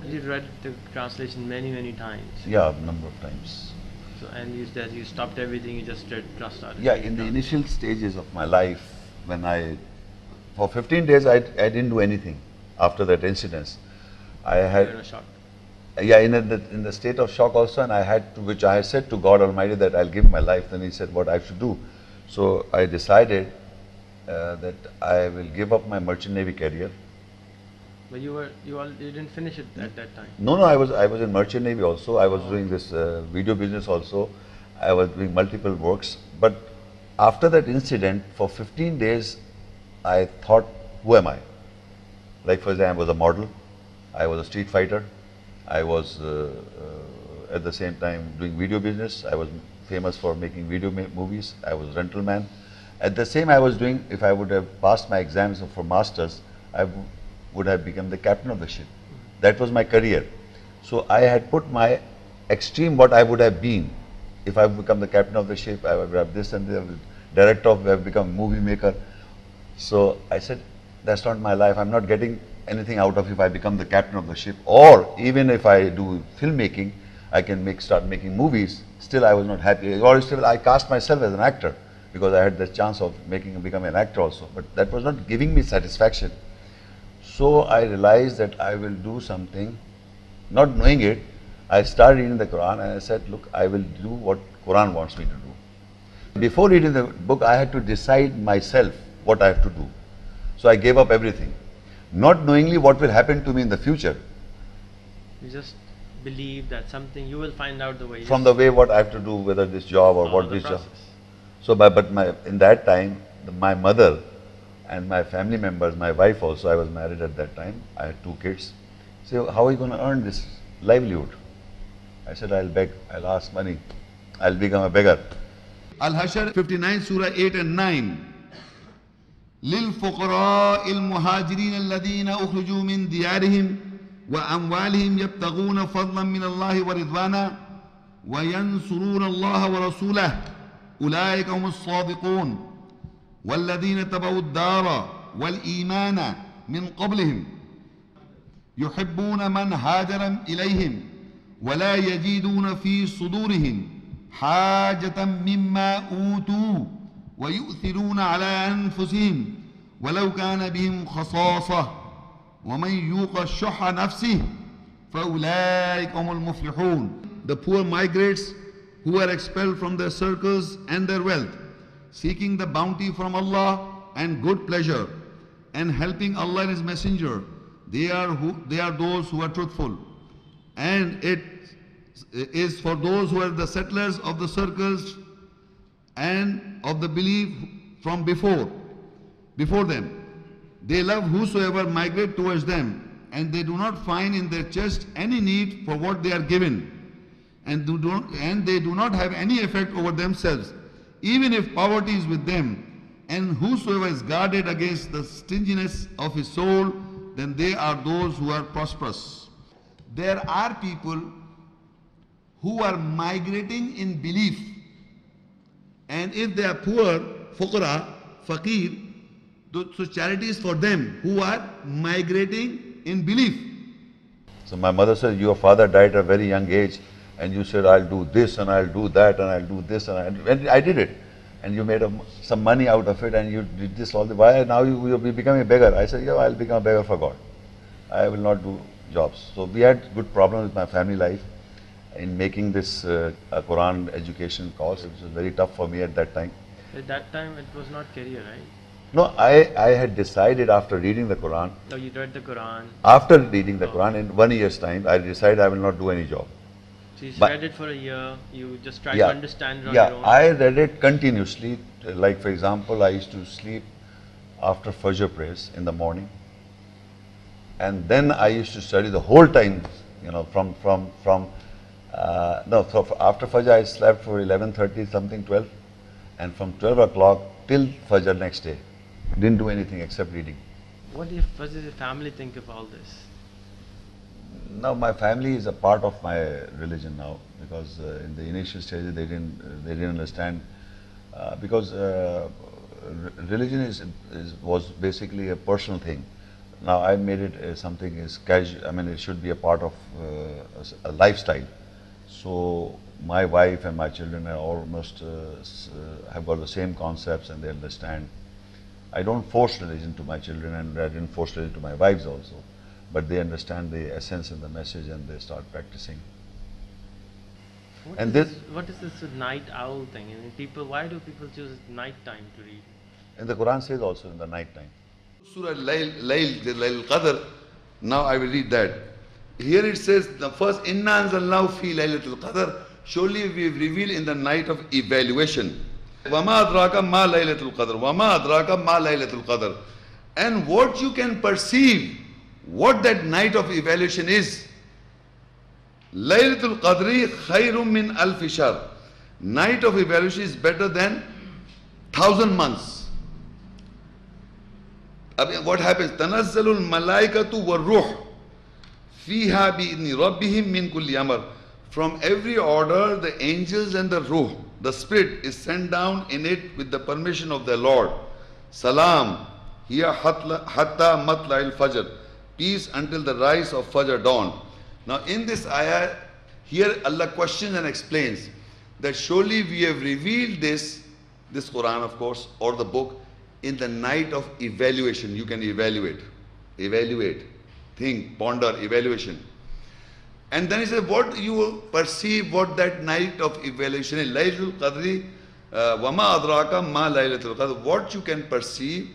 You read the translation many times. Yeah, a number of times. So, and you said you stopped everything, you just started. Yeah, in the initial stages of my life, when for 15 days I didn't do anything after that incident. I had, You were in a shock. yeah, in the state of shock also, and I had to, which I had said to God Almighty that I'll give my life. Then He said what I should do. So I decided that I will give up my merchant navy career. But you didn't finish it at that time. No, I was in merchant navy also. I was doing this video business also. I was doing multiple works. But after that incident, for 15 days, I thought, who am I? Like for example, I was a model. I was a street fighter. I was at the same time doing video business. I was famous for making video movies. I was rental man. At the same I was doing, if I would have passed my exams for masters, I would have become the captain of the ship. That was my career. So I had put my extreme what I would have been. If I become the captain of the ship, I would have this and the director of, I have become a movie maker. So I said, that's not my life. I'm not getting anything out of if I become the captain of the ship, or even if I do filmmaking, I can start making movies. Still I was not happy. Or still I cast myself as an actor because I had the chance of becoming an actor also. But that was not giving me satisfaction. So I realized that I will do something, not knowing it. I started reading the Quran and I said, look, I will do what Quran wants me to do. Before reading the book, I had to decide myself what I have to do. So I gave up everything, not knowingly what will happen to me in the future. You just believe that something, you will find out the way. From the way what I have to do, whether this job or what this job. So in that time, my mother and my family members, my wife also, I was married at that time, I had 2 kids. So how are you going to earn this livelihood? I said, I'll beg, I'll ask money, I'll become a beggar. Al-Hashr 59, Surah 8 and 9. للفقراء المهاجرين الذين أخرجوا من ديارهم وأموالهم يبتغون فضلا من الله ورضوانا وينصرون الله ورسوله أولئك هم الصادقون والذين تبعوا الدار والإيمان من قبلهم يحبون من هاجر إليهم ولا يجدون في صدورهم حاجة مما أوتوا ويؤثرون على أنفسهم ولو كان بهم خصاصة ومن يوق شح نفسه فأولئك هم المفلحون. The poor migrants who are expelled from their circles and their wealth, seeking the bounty from Allah and good pleasure and helping Allah and His Messenger, they are those who are truthful. And it is for those who are the settlers of the circles and of the belief from before them. They love whosoever migrate towards them, and they do not find in their chest any need for what they are given, and they do not have any effect over themselves, even if poverty is with them. And whosoever is guarded against the stinginess of his soul, then they are those who are prosperous. There are people who are migrating in belief, and if they are poor, fuqara, faqir, so charity is for them who are migrating in belief. So my mother said, your father died at a very young age, and you said, I'll do this and I'll do that and I'll do this, and I did it. And you made some money out of it, and you did this all the while. Now you become a beggar. I said, yeah, I'll become a beggar for God. I will not do jobs. So we had good problems with my family life in making this Quran education course. It was very tough for me at that time. At that time, it was not career, right? No, I had decided after reading the Quran. No, you read the Quran. After reading the Quran, in 1 year's time, I decided I will not do any job. So you read it for a year, you just tried to understand it on Yeah, your own? I read it continuously. Like for example, I used to sleep after Fajr prayers in the morning. And then I used to study the whole time, after Fajr I slept for 11:30 something, 12. And from 12 o'clock till Fajr next day, didn't do anything except reading. What does your family think of all this? Now my family is a part of my religion now, because in the initial stages they didn't understand, because religion was basically a personal thing. Now I made it something is casual. I mean, it should be a part of a lifestyle. So my wife and my children are almost have got the same concepts and they understand. I don't force religion to my children, and I didn't force religion to my wives also, but they understand the essence and the message and they start practicing. What is this night owl thing? I mean, why do people choose night time to read? And the Quran says also in the night time. Surah Layl Qadr. Now I will read that. Here it says, the first, Inna anzalnahu fi laylatul qadr. Surely we have revealed in the night of evaluation. Wama adraka ma laylatul qadr. Wama adraka ma laylatul qadr. And what you can perceive, what that night of evaluation is. Laylatul qadri khairum min alfi shahr. Night of evaluation is better than 1,000 months. What happens? Tanazzalul malaikatu war ruh fiha bi'idni rabbihim min kulli amr. From every order, the angels and the ruh, the spirit, is sent down in it with the permission of the Lord. Salam hiya hatta matla'il fajr. Peace until the rise of Fajr dawn. Now in this ayah, here Allah questions and explains that surely we have revealed this Quran, of course, or the book, in the night of evaluation. You can evaluate, think, ponder, evaluation. And then he said, what you perceive, what that night of evaluation is. Laylatul Qadri, wama adraka ma laylatul qadr. What you can perceive,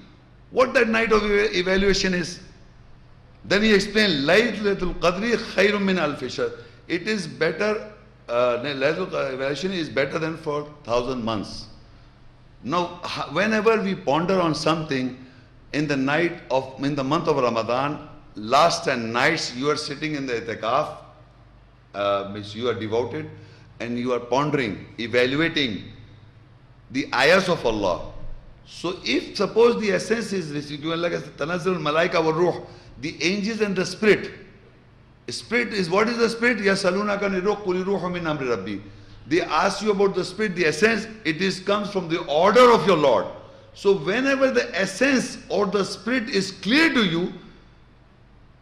what that night of evaluation is. Then he explained, Laylatul Qadri khayrun min alfi shahr. It is better, Laylatul evaluation is better than for 1,000 months. Now, whenever we ponder on something in the month of Ramadan, last 10 nights you are sitting in the itikaf, means you are devoted, and you are pondering, evaluating the ayahs of Allah. So if suppose the essence is residual, like Tanazzalul malaika wa ruh, the angels and the spirit. Spirit is, what is the spirit? Yasalunaka niruh qul ruhu min amri rabbi. They ask you about the spirit, the essence, comes from the order of your Lord. So whenever the essence or the spirit is clear to you,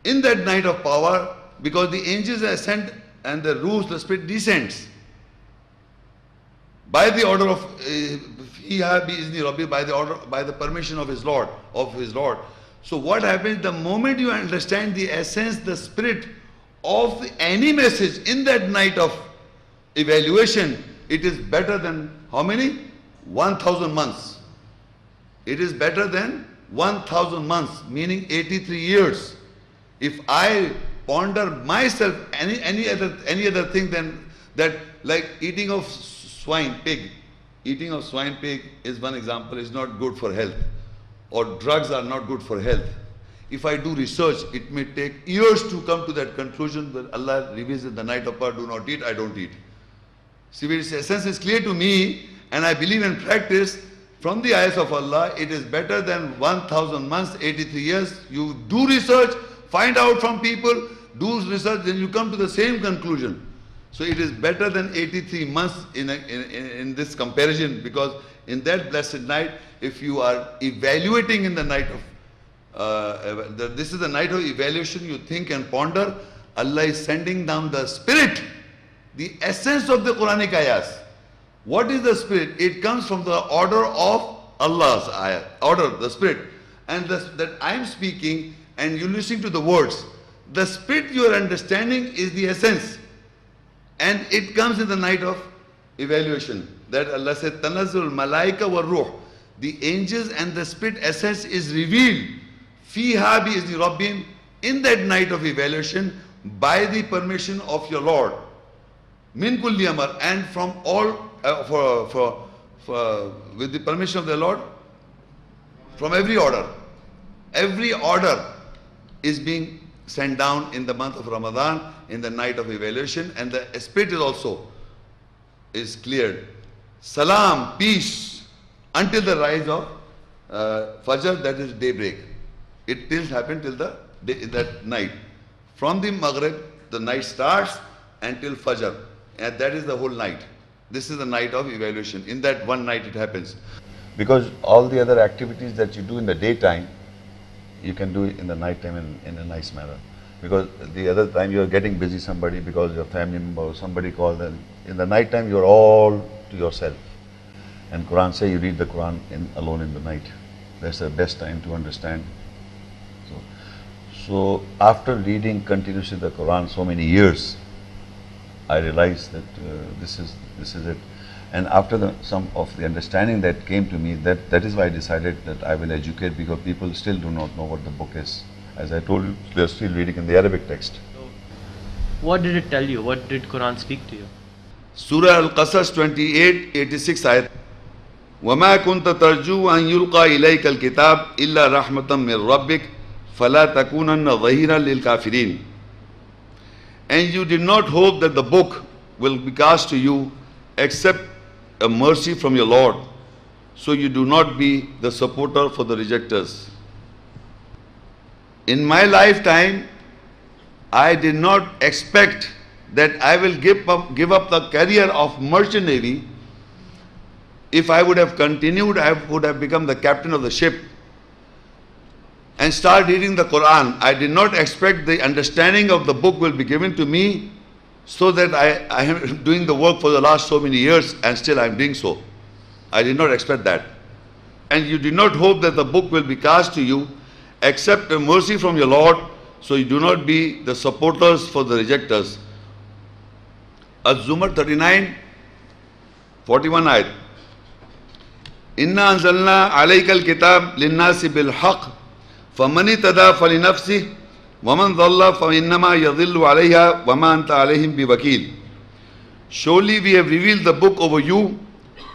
in that night of power, because the angels ascend and the rules, the spirit descends. By the order of, by the permission of his Lord, So what happens, the moment you understand the essence, the spirit of any message in that night of evaluation, it is better than how many? 1,000 months. It is better than 1,000 months, meaning 83 years. If I ponder myself any other thing than that, like eating of pig. Eating of swine pig is one example, is not good for health. Or drugs are not good for health. If I do research, it may take years to come to that conclusion, but Allah reveals in the night of power, do not eat, I don't eat. See, its essence is clear to me, and I believe and practice from the eyes of Allah, it is better than 1,000 months, 83 years. You do research, find out from people, do research, then you come to the same conclusion. So it is better than 83 months in this comparison, because in that blessed night, if you are evaluating in the night of, this is the night of evaluation, you think and ponder, Allah is sending down the spirit, the essence of the Quranic ayahs. What is the spirit? It comes from the order of Allah's ayah, order, the spirit. And that I am speaking and you listening to the words. The spirit you are understanding is the essence. And it comes in the night of evaluation. That Allah said, Tanazzul malaika wa ruh. The angels and the spirit essence is revealed. Fiha bi'izni rabbim, in that night of evaluation, by the permission of your Lord. Min kulli amar, and from all, with the permission of the Lord, from every order. Every order is being sent down in the month of Ramadan, in the night of evaluation, and the spirit is also cleared. Salam, peace, until the rise of Fajr, that is daybreak. It will happen till that night. From the Maghrib, the night starts until Fajr, and that is the whole night. This is the night of evaluation. In that one night it happens. Because all the other activities that you do in the daytime, you can do it in the night time in a nice manner. Because the other time you are getting busy somebody because your family member or somebody calls, and in the night time you are all to yourself. And Quran say you read the Quran alone in the night. That's the best time to understand. So after reading continuously the Quran so many years, I realized that this is it. And after some of the understanding that came to me, that is why I decided that I will educate, because people still do not know what the book is. As I told you, they are still reading in the Arabic text. So, what did it tell you? What did Quran speak to you? Surah Al-Qasas 28:86 ayat. وَمَا كُنْتَ تَرْجُو أَنْ يُلْقَى إِلَيْكَ الْكِتَابِ إِلَّا رَحْمَةً مِّن رَبِّكَ فَلَا تَكُونَنَّ ظَهِيرًا لِلْكَافِرِينَ. And you did not hope that the book will be cast to you except a mercy from your Lord, so you do not be the supporter for the rejectors. In my lifetime, I did not expect that I will give up the career of merchant navy. If I would have continued, I would have become the captain of the ship and start reading the Quran. I did not expect the understanding of the book will be given to me, so that I am doing the work for the last so many years and still I am doing so. I did not expect that. And you did not hope that the book will be cast to you except a mercy from your Lord, so you do not be the supporters for the rejectors. Az-ZUMAR 39, 41 ayat. Inna anzalna alayka al-kitab linnasi bil-haq famani tada falinafsih waman dhalla fa'innama yadhillu alayha wama anta alayhim biwakil. Surely we have revealed the book over you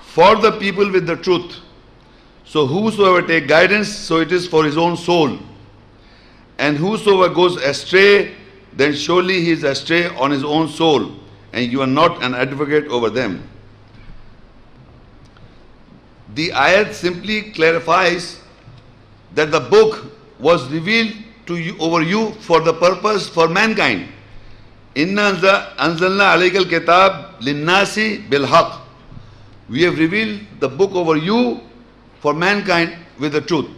for the people with the truth. So whosoever take guidance, so it is for his own soul. And whosoever goes astray, then surely he is astray on his own soul, and you are not an advocate over them. The ayat simply clarifies that the book was revealed to you, over you, for the purpose for mankind. Inna anzalna alayka al-kitab linnasi bil-haq. We have revealed the book over you for mankind with the truth.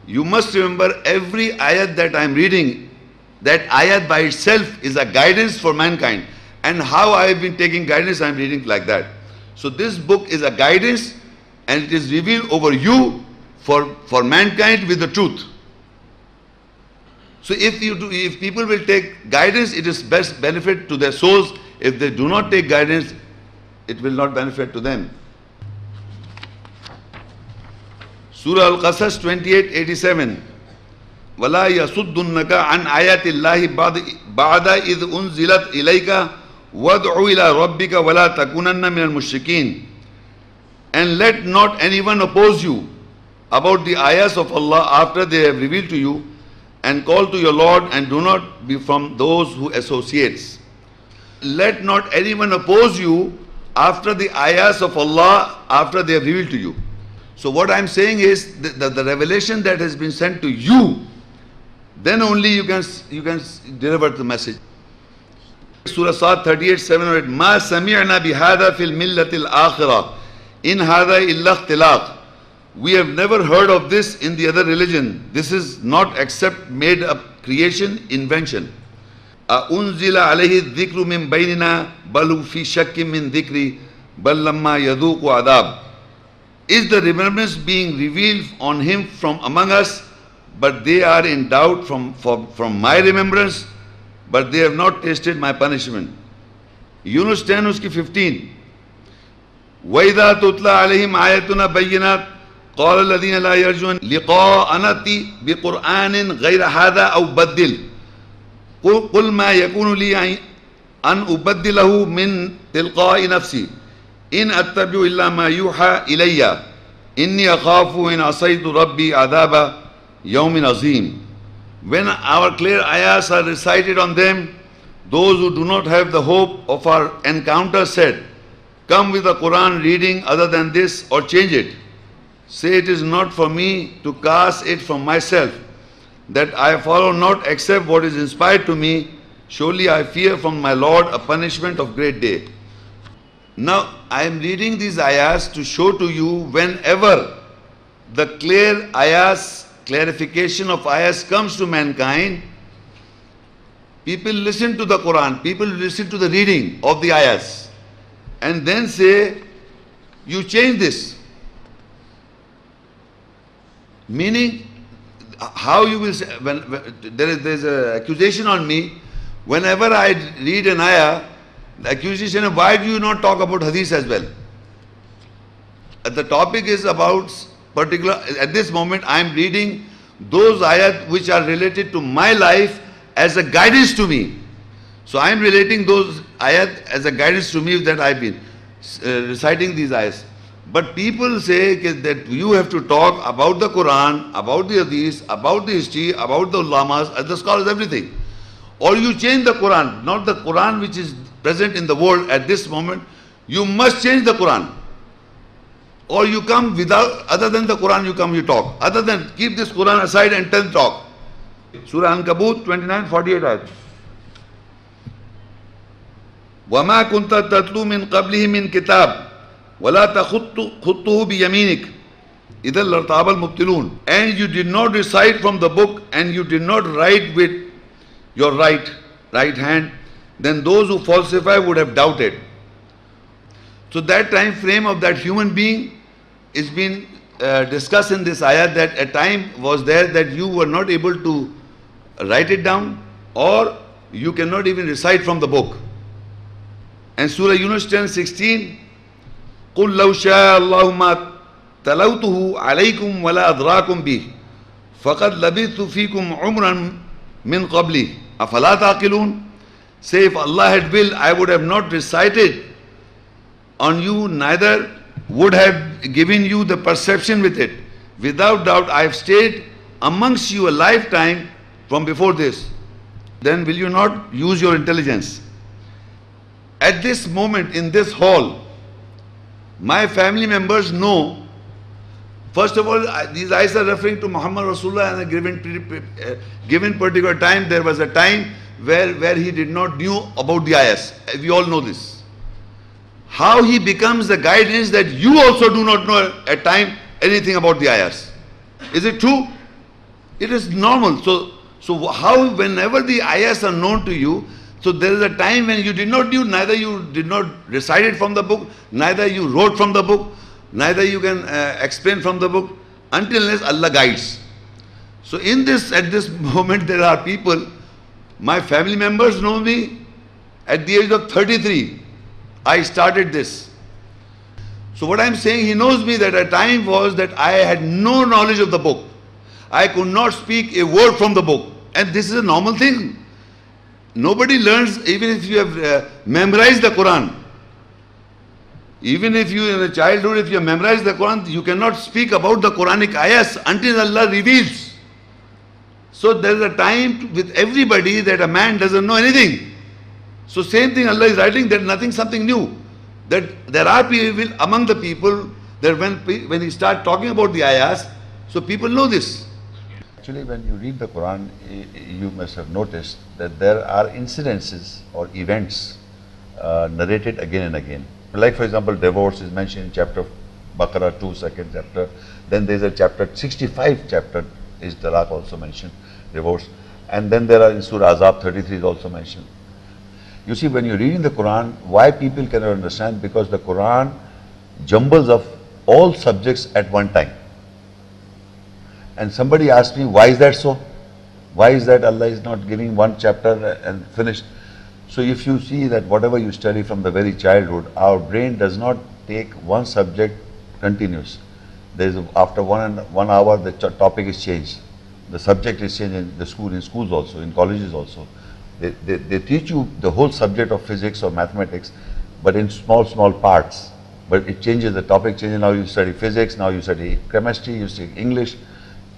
You must remember, every ayat that I am reading, that ayat by itself is a guidance for mankind. And how I have been taking guidance, I am reading like that. So this book is a guidance, and it is revealed over you for mankind with the truth. So if people will take guidance, it is best benefit to their souls. If they do not take guidance, it will not benefit to them. Surah Al-Qasas 28:87. وَلَا يَصُدُّنَّكَ عَنْ آيَاتِ اللَّهِ بَعْدَ إِذْ أُنزِلَتْ إِلَيْكَ وَادْعُ إِلَى رَبِّكَ وَلَا تَكُونَنَّ مِنَ الْمُشْرِكِينَ. And let not anyone oppose you about the ayahs of Allah after they have revealed to you, and call to your Lord, and do not be from those who associates. Let not anyone oppose you after the ayahs of Allah, after they have revealed to you. So what I am saying is that the revelation that has been sent to you, then only you can deliver the message. Surah SAAD 38:7. Ma sami'na bihada fil millatil akhirah in hada illa ikhtilaq. We have never heard of this in the other religion. This is not except made up creation, invention. Unzila alayhi dhikru min baynina balu fi shakkim min dhikri bal lamma yaduqu adab. Is the remembrance being revealed on him from among us, but they are in doubt from my remembrance, but they have not tasted my punishment. YOUNUS 10 uski 15. وَإِذَا تُتْلَى عَلَيْهِمْ آيَاتُنَا بَيِّنَاتٍ قَالَ الَّذِينَ لَا يَرْجُونَ لِقَاءَنَا ائْتِ بِقُرْآنٍ غَيْرَ هَذَا أَوْ بَدِّلْ قُلْ مَا يَكُونُ لِي أَنْ أُبَدِّلَهُ مِنْ تِلْقَاءِ نَفْسِي إِنْ أَتَّبِعُ إِلَّا مَا يُوحَى إِلَيَّ إِنِّي أَخَافُ إِنْ عَصَيْتُ رَبِّي عَذَابَ يَوْمٍ عَظِيمٍ. When our clear ayahs are recited on them, those who do not have the hope of our encounter said, come with a Quran reading other than this, or change it. Say, it is not for me to cast it from myself, that I follow not except what is inspired to me. Surely I fear from my Lord a punishment of great day. Now I am reading these ayahs to show to you, whenever the clear ayahs clarification of ayahs comes to mankind, people listen to the Quran, people listen to the reading of the ayahs, and then say, you change this. Meaning, how you will say, when there is an accusation on me, whenever I read an ayah, the accusation of why do you not talk about hadith as well? The topic is about particular, at this moment I am reading those ayat which are related to my life as a guidance to me. So I am relating those ayat as a guidance to me that I have been reciting these ayats. But people say that you have to talk about the Quran, about the hadith, about the history, about the ulamas, the scholars, everything. Or you change the Quran, not the Quran which is present in the world at this moment. You must change the Quran. Or you come without, other than the Quran you come, you talk. Other than, keep this Quran aside and then talk. Surah Ankabut 29:48 ayat. وَمَا كُنْتَ تَتْلُو مِنْ قَبْلِهِ مِنْ كِتَابٍ وَلَا تَخُطُّهُ بِيَمِينِكَ إِذًا لَارْتَابَ الْمُبْطِلُونَ. And you did not recite from the book and you did not write with your right hand, then those who falsify would have doubted. So that time frame of that human being is being discussed in this ayat, that a time was there that you were not able to write it down or you cannot even recite from the book. And Surah Yunus 10:16, قُلْ لَوْ شَاءَ اللَّهُ مَا تَلَوْتُهُ عَلَيْكُمْ وَلَا أَدْرَاكُمْ بِهِ فَقَدْ لَبِثْتُ فِيكُمْ عُمْرًا مِنْ قَبْلِهِ أَفَلَا تَعْقِلُونَ. Say, if Allah had willed, I would have not recited on you, neither would have given you the perception with it. Without doubt, I have stayed amongst you a lifetime from before this. Then will you not use your intelligence? At this moment in this hall, my family members know, first of all, these ayahs are referring to Muhammad Rasulullah, and a given particular time, there was a time where he did not knew about the ayahs. We all know this. How he becomes the guidance that you also do not know at time anything about the ayahs. Is it true? It is normal. So how, whenever the ayahs are known to you, so there is a time when you did not know, neither you did not recite it from the book, neither you wrote from the book, neither you can explain from the book, until unless Allah guides. So at this moment there are people, my family members know me at the age of 33. I started this. So what I am saying, he knows me that a time was that I had no knowledge of the book. I could not speak a word from the book. And this is a normal thing. Nobody learns, even if you have memorized the Quran. Even if you in a childhood, if you have memorized the Quran, you cannot speak about the Quranic ayahs until Allah reveals. So there is a time with everybody that a man doesn't know anything. So same thing Allah is writing, that nothing, something new. That there are people among the people that when he start talking about the ayahs, so people know this. Actually, when you read the Quran, you must have noticed that there are incidences or events narrated again and again. Like for example, divorce is mentioned in chapter Baqarah 2, second chapter. Then there is a chapter 65 chapter is talaq also mentioned, divorce. And then there are in Surah Azab 33 is also mentioned. You see, when you're reading the Quran, why people cannot understand? Because the Quran jumbles of all subjects at one time. And somebody asked me, why is that so? Why is that Allah is not giving one chapter and finished? So if you see that whatever you study from the very childhood, our brain does not take one subject continuous. After 1 hour, the topic is changed. The subject is changed in schools also, in colleges also. They teach you the whole subject of physics or mathematics, but in small parts. But it changes, the topic changes. Now you study physics, now you study chemistry, you study English,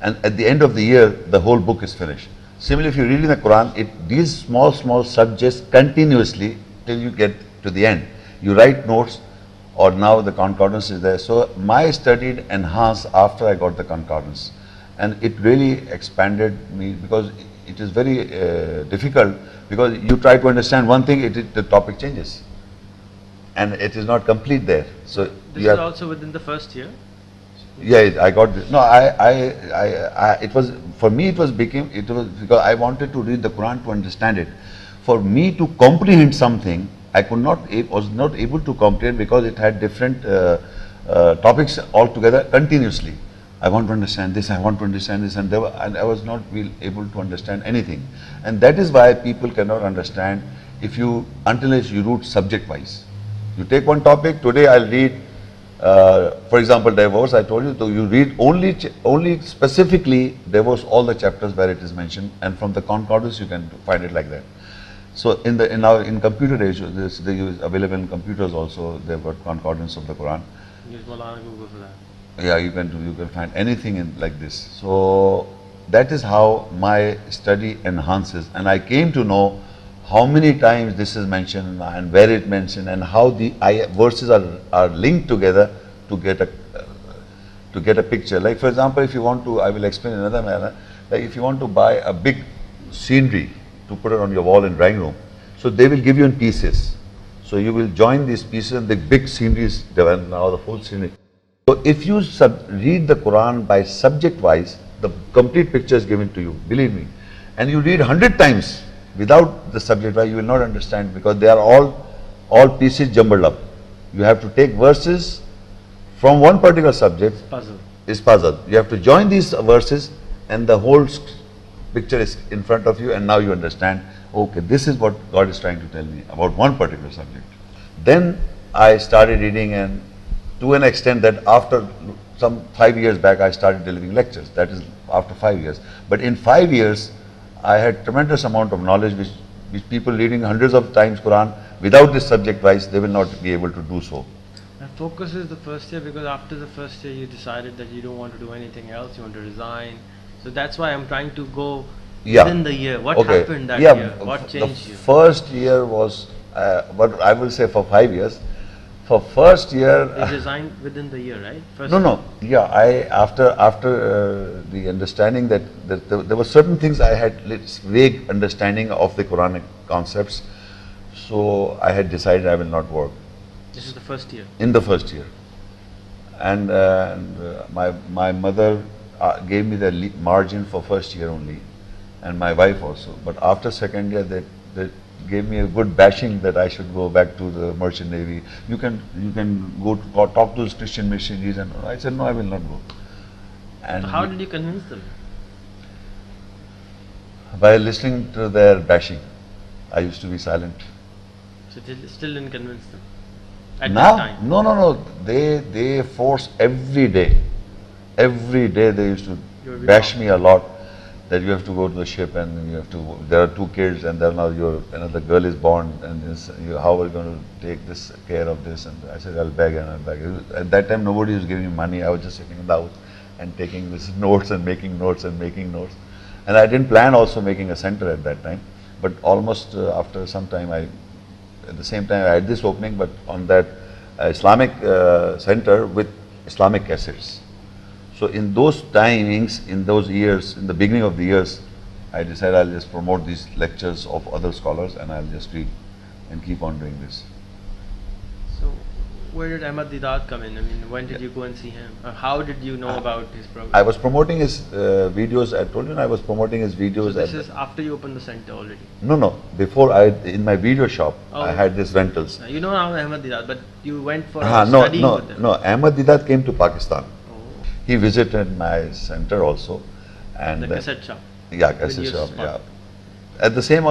and at the end of the year, the whole book is finished. Similarly, if you're reading the Quran, these small subjects continuously till you get to the end. You write notes, or now the concordance is there. So my study enhanced after I got the concordance, and it really expanded me, because it is very difficult, because you try to understand one thing, the topic changes, and it is not complete there. So this is also within the first year. Yeah, I got this. No, it was, for me it was because I wanted to read the Quran to understand it. For me to comprehend something, was not able to comprehend because it had different topics altogether continuously. I want to understand this, I want to understand this, and I was not able to understand anything. And that is why people cannot understand until you root subject wise. You take one topic, today I'll read, for example, divorce. I told you, so you read only specifically divorce, all the chapters where it is mentioned, and from the concordance you can find it like that. So in computer age, they use available in computers also. They've got concordance of the Quran. Use Maulana Google for that. Yeah, you can find anything in like this. So that is how my study enhances, and I came to know how many times this is mentioned and where it mentioned, and how the verses are linked together to get a picture. Like for example, if you want to, I will explain in another manner. Like if you want to buy a big scenery to put it on your wall in drawing room, so they will give you in pieces. So you will join these pieces and the big scenery is developed, now the whole scenery. So if you read the Quran by subject wise, the complete picture is given to you, believe me. And you read 100 times without the subject wise, you will not understand, because they are all pieces jumbled up. You have to take verses from one particular subject. It's puzzle. You have to join these verses and the whole picture is in front of you, and now you understand, okay, this is what God is trying to tell me about one particular subject. Then I started reading, and to an extent that after some 5 years back I started delivering lectures. That is after 5 years. But in 5 years I had tremendous amount of knowledge which people reading hundreds of times Quran without this subject wise, they will not be able to do so. And focus is the first year, because after the first year you decided that you don't want to do anything else, you want to resign. So that's why I'm trying to go within the year. What happened that year? What changed you? The first year was, what I will say for 5 years. For first year, you resigned within the year, right? After the understanding that there were certain things I had vague understanding of the Quranic concepts, so I had decided I will not work. This is the first year. In the first year, and my mother gave me the margin for first year only, and my wife also. But after second year, they gave me a good bashing that I should go back to the merchant navy. You can go to talk to those Christian missionaries, and I said no, I will not go. And so how did you convince them? By listening to their bashing. I used to be silent. So still didn't convince them at that time? No. They force every day. Every day they used to bash me a lot. That you have to go to the ship, and you have to. There are 2 kids, and then now another girl is born, and how are you going to take this care of this? And I said, I'll beg and I'll beg. At that time, nobody was giving me money. I was just sitting in the house and taking this notes and making notes and making notes. And I didn't plan also making a center at that time. But almost after some time, at the same time, I had this opening, but on that Islamic center with Islamic cassettes. So in those timings, in those years, in the beginning of the years, I decided I'll just promote these lectures of other scholars, and I'll just read and keep on doing this. So where did Ahmad Didat come in? I mean, when did you go and see him? How did you know about his program? I was promoting his videos. I told you I was promoting his videos. So this is after you opened the center already? No. Before, in my video shop, I had these rentals. You know now Ahmad Didat, but you went for studying with them? No. Ahmad Didat came to Pakistan. He visited my center also, and the cassette shop. Yeah, cassette shop. Yeah. At the same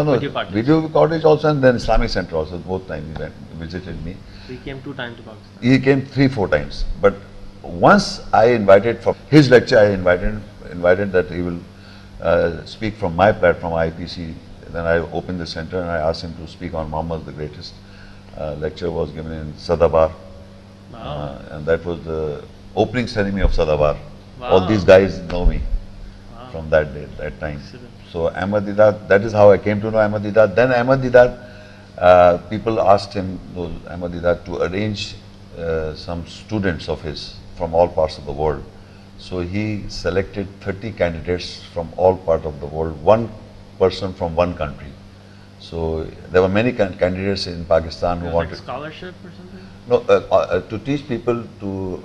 video cottage also, and then Islamic center also. Both times he visited me. He came 2 times to Pakistan. He came 3-4 times. But once I invited for his lecture, I invited that he will speak from my platform, IPC. Then I opened the center and I asked him to speak on Muhammad the Greatest. Lecture was given in Sadabar, and that was the opening ceremony of Sadabar. All these guys know me from that day, that time. So Ahmad Didat, that is how I came to know Ahmad Didat. Then Ahmad Didat, people asked him, Ahmad Didat, to arrange some students of his from all parts of the world. So he selected 30 candidates from all parts of the world, 1 person from 1 country. So there were many candidates in Pakistan who wanted like scholarship or something. No, to teach people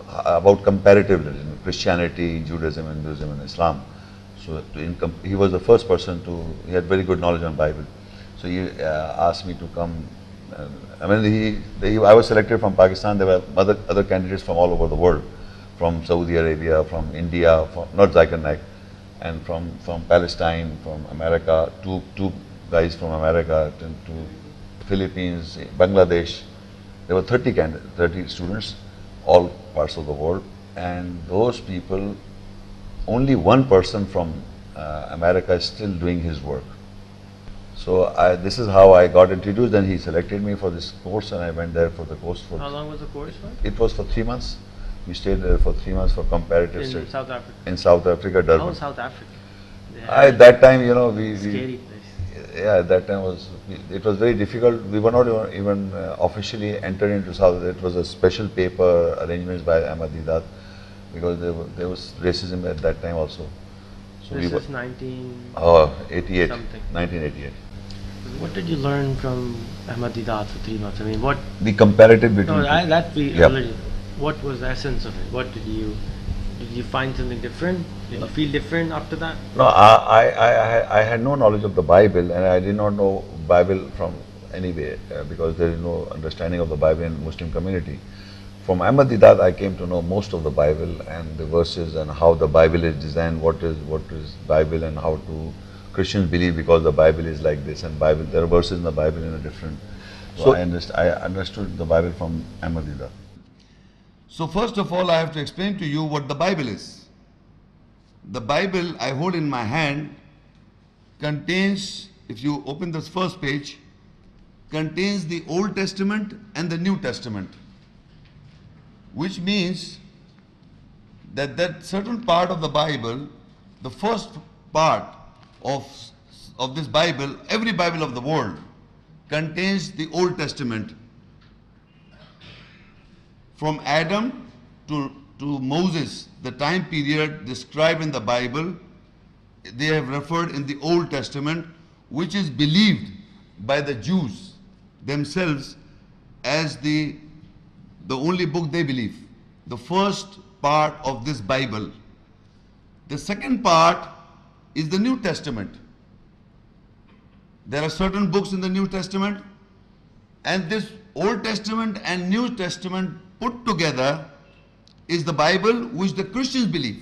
about comparative religion, Christianity, Judaism, Hinduism, and Islam. So he was the first person he had very good knowledge on Bible. So he asked me to come. I mean, I was selected from Pakistan. There were other candidates from all over the world, from Saudi Arabia, from India, not Zakir Naik, and from Palestine, from America, two guys from America, to Philippines, Bangladesh. There were 30 students, all parts of the world, and those people, only one person from America is still doing his work. So this is how I got introduced, and he selected me for this course, and I went there for the course. How long was the course for? It was for 3 months. We stayed there for 3 months for comparative studies. In South Africa? In South Africa, Durban. How South Africa? At that time, you know, scary place. Yeah, at that time it was very difficult. We were not even officially entered into South. It was a special paper arrangements by Ahmad Didat, because there was racism at that time also. So this is 88, something. 1988. What did you learn from Ahmad Didat for 3 months? I mean, what? The comparative between. What was the essence of it? What did you find something different? Did you feel different after that? No, I had no knowledge of the Bible, and I did not know Bible from anywhere, because there is no understanding of the Bible in Muslim community. From Ahmad Didat, I came to know most of the Bible and the verses and how the Bible is designed, what is Bible, and how Christians believe, because the Bible is like this, and there are verses in the Bible in a different. So I understood the Bible from Ahmad Didat. So first of all, I have to explain to you what the Bible is. The Bible I hold in my hand contains, if you open this first page, contains the Old Testament and the New Testament, which means that certain part of the Bible, the first part of this Bible, every Bible of the world, contains the Old Testament. From Adam to Moses, the time period described in the Bible, they have referred in the Old Testament, which is believed by the Jews themselves as the only book they believe. The first part of this Bible. The second part is the New Testament. There are certain books in the New Testament, and this Old Testament and New Testament put together is the Bible which the Christians believe.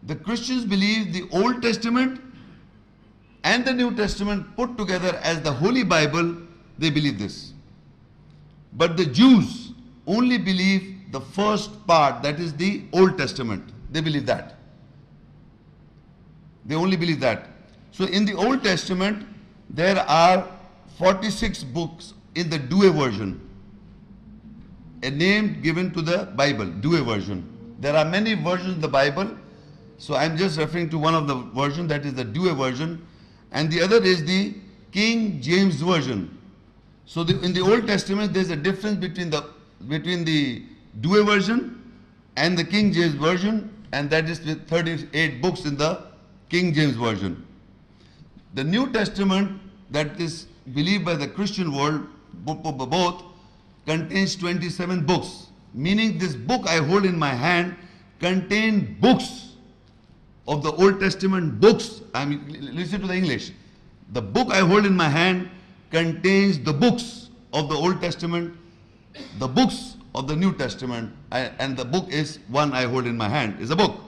The Christians believe the Old Testament and the New Testament put together as the Holy Bible. They believe this. But the Jews only believe the first part, that is the Old Testament. They believe that. They only believe that. So in the Old Testament, there are 46 books in the Douay version, a name given to the Bible, Douay version. There are many versions of the Bible, so I'm just referring to one of the versions, that is the Douay version, and the other is the King James version. So in the Old Testament, there's a difference between the Douay version and the King James version, and that is with 38 books in the King James version. The New Testament, that is believed by the Christian world, both, contains 27 books, meaning this book I hold in my hand contains books of the Old Testament books. Listen to the English. The book I hold in my hand contains the books of the Old Testament, the books of the New Testament, and the book is one I hold in my hand, is a book.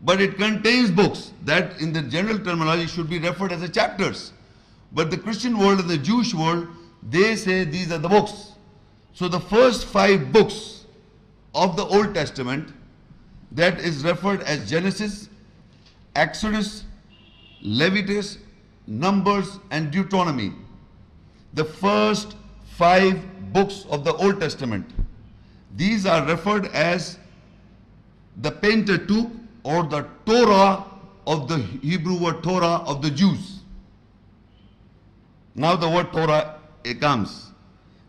But it contains books that in the general terminology should be referred as the chapters. But the Christian world and the Jewish world, they say these are the books. So the first 5 books of the Old Testament, that is referred as Genesis, Exodus, Leviticus, Numbers, and Deuteronomy. The first 5 books of the Old Testament. These are referred as the Pentateuch, or the Torah of the Hebrew word Torah of the Jews. Now the word Torah comes,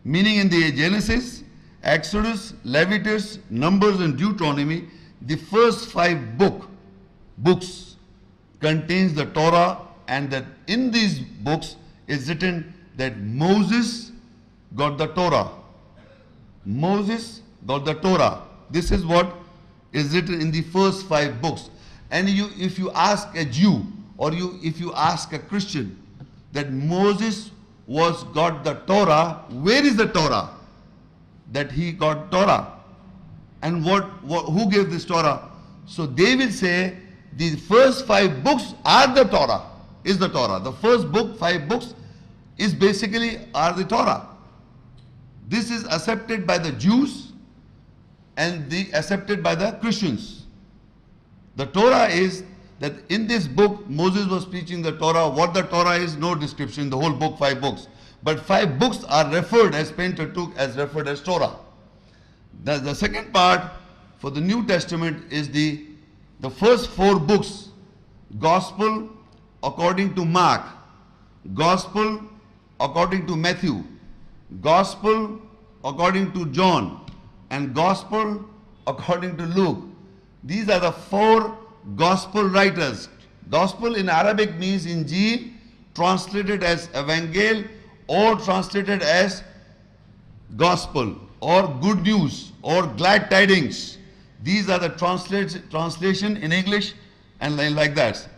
meaning in the Genesis, Exodus, Leviticus, Numbers, and Deuteronomy, the first 5 books contains the Torah, and that in these books is written that Moses got the Torah. Moses got the Torah. This is what is written in the first 5 books. And if you ask a Jew or if you ask a Christian that Moses got the Torah, where is the Torah? That he got Torah. And who gave this Torah? So they will say the first 5 books are the Torah, is the Torah. The first book, 5 books is basically are the Torah. This is accepted by the Jews and accepted by the Christians. The Torah is that in this book, Moses was preaching the Torah. What the Torah is, no description, the whole book, 5 books. But 5 books are referred as Pentateuch, as referred as Torah. The second part for the New Testament is the first 4 books. Gospel according to Mark, Gospel according to Matthew, Gospel according to John, and Gospel according to Luke. These are the 4 Gospel writers. Gospel in Arabic means Injil, translated as Evangel or translated as Gospel or Good News or Glad Tidings. These are the translation in English and like that.